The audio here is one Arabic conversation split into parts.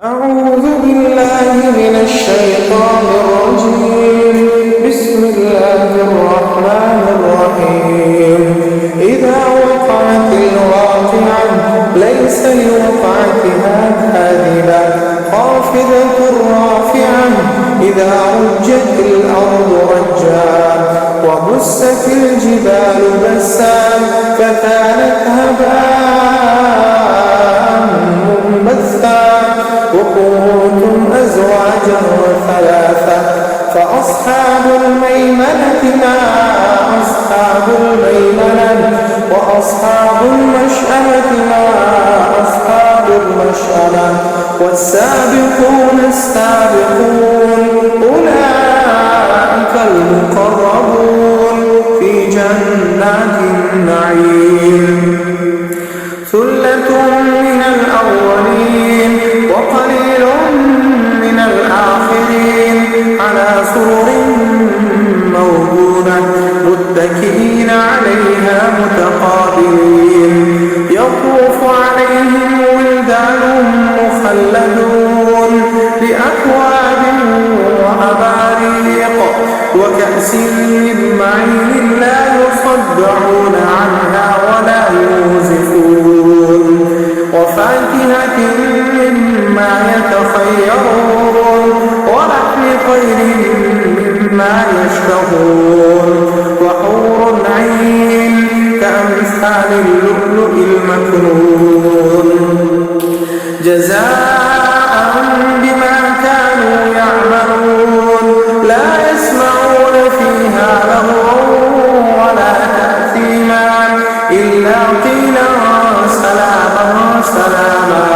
أعوذ بالله من الشيطان الرجيم. بسم الله الرحمن الرحيم. إذا وقعت الواقعة ليس لوقعتها كاذبة خافضة رافعة إذا رجت الأرض رجا وبست الجبال بسا فكانت هباء منبثا وكنتم أزواجا ثلاثة فأصحاب الميمنة ما أصحاب الميمنة وأصحاب المشأمة ما أصحاب المشأمة والسابقون السابقون أولئك المقربون في جنات النعيم. ثلة من الأولين وقليل من الآخرين على سرر موضونة متكئين عليها متقابلين يطوف عليهم ولدان مخلدون بأكواب وأباريق وكأس من معين لا يصدعون عنها ولا ينزفون وفاكهة مما يتخيرون ولحم طير مما يشتهون وحور عين كأمثال اللؤلؤ المكنون جزاء بما كانوا يعملون لا يسمعون فيها لغوا ولا تأثيما إلا قيلا سلاما سلاما.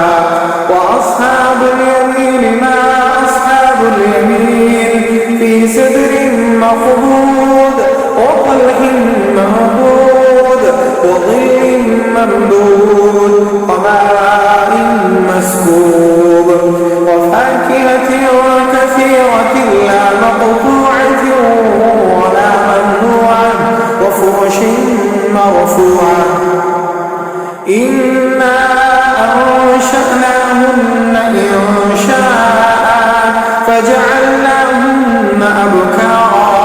وأصحاب اليمين ما أصحاب اليمين في سدر مخضود وطلح منضود وظل ممدود وماء مسكوب وفاكهة كثيرة لا مقطوعة ولا ممنوعة وفرش مرفوعة. إنا أنشأناهن إنشاء فجعلناهن أبكارا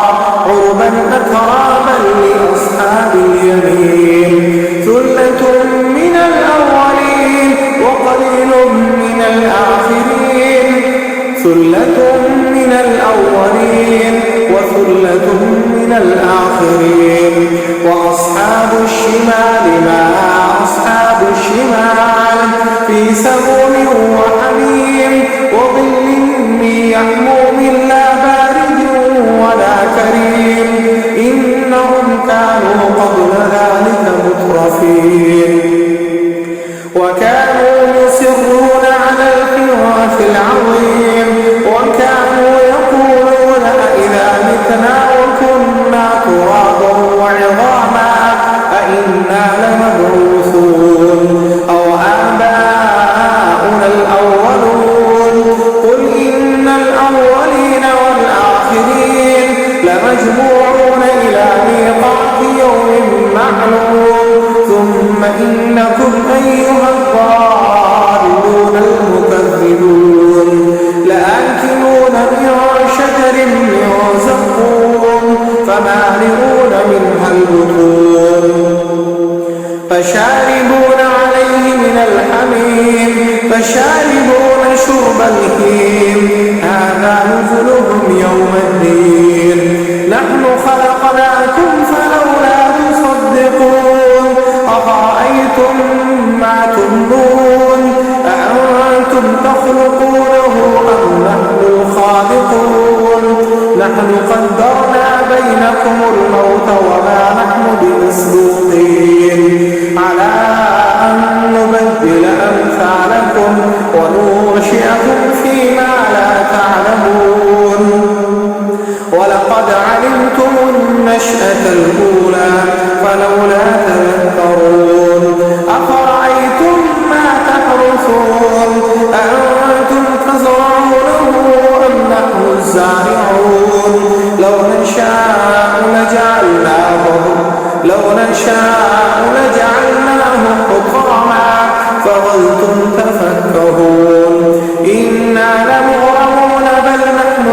عربا أترابا لأصحاب اليمين. ثلة من الأولين وقليل من الآخرين. ثلة من الأولين وثلة من الآخرين. وأصحاب الشمال ما أصحاب الشمال في سموم وحميم وظل من يحموم لا بارد ولا كريم إنهم كانوا قبل ذلك مترفين وكانوا يصرون على الحنث العظيم وكانوا يقولون أإذا متنا وكنا ترابا وعظاما أإنا لمبعوثون أو آباؤنا الأولون قل إن الأولين والآخرين لمجموعون إلى ميقات يوم معلوم ثم إنكم أيها الضالون المكذبون لآكلون من شجر من زقوم فمالئون منها البطون فشاربون عليه من الحميم فشاربون شرب الهيم هذا نزلهم يوم الدين نحن خلقناكم فلولا تصدقون أفرأيتم ما تمنون أأنتم تخلقونه أم نحن الخالقون نحن قدرنا بينكم الموت وما نحن بمسبوقين على أن نبدل أمثالكم وننشئكم فيما لا تعلمون ولقد علمتم النشأة الأولى فلولا تذكرون أفرأيتم ما تحرثون أأنتم تزرعونه أم نحن الزارعون لو نشاء لجعلناه حطاما فظلتم تفكرون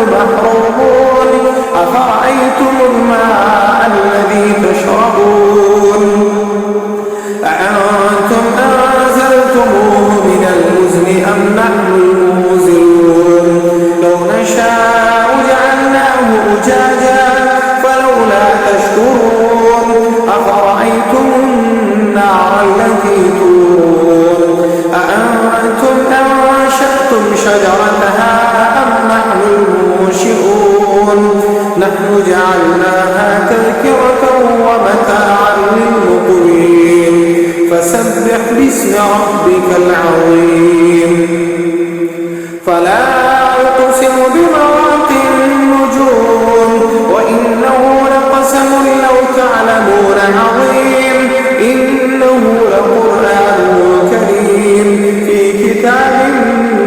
محرومون أفرأيتم الماء الذي تشربون أأنتم أنزلتموه من المزن أم نحن المنزلون لو نشاء جعلناه أجاجا فلولا تشكرون أفرأيتم النار التي تورون أأنتم أنشأتم شجرتها أم نحن المنشئون نحن جعلناها تذكرة ومتاعا للمقوين فسبح باسم ربك العظيم فلا أقسم بمواقع النجوم وإنه لقسم لو تعلمون عظيم إنه لقرآن كريم في كتاب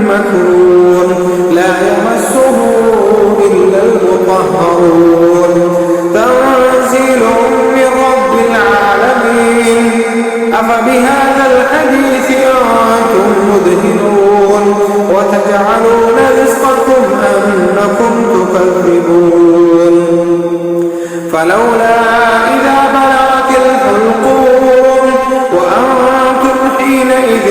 مكنون لا يمسه إلا المطهرون تنزيل من رب العالمين أفبهذا الحديث أنتم مدهنون وتجعلون رزقكم أنكم تكذبون فلولا إذا بلغت الحلقوم وأنتم حينئذ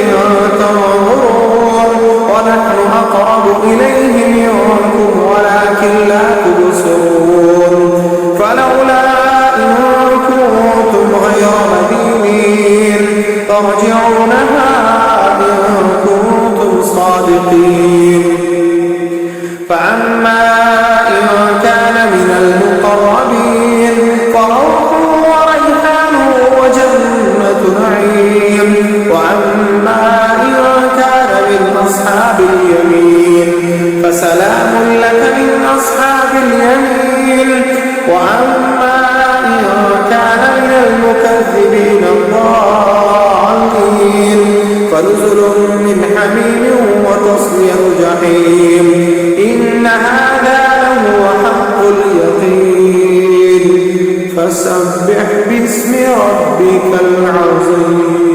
تنظرون ونحن أقرب إليه منكم ولكن لا تبصرون فلولا إن كنتم غير مدينين ترجعونها إن كنتم صادقين فأما إن كان من المقربين فروح وريحان وجنة نعيم وأما إن كان من أصحاب اليمين فسلام لك من أصحاب اليمين وأما إن كان من المكذبين الضالين فنزل من حميم وتصلية جحيم إن هذا لهو حق اليقين فسبح باسم ربك العظيم.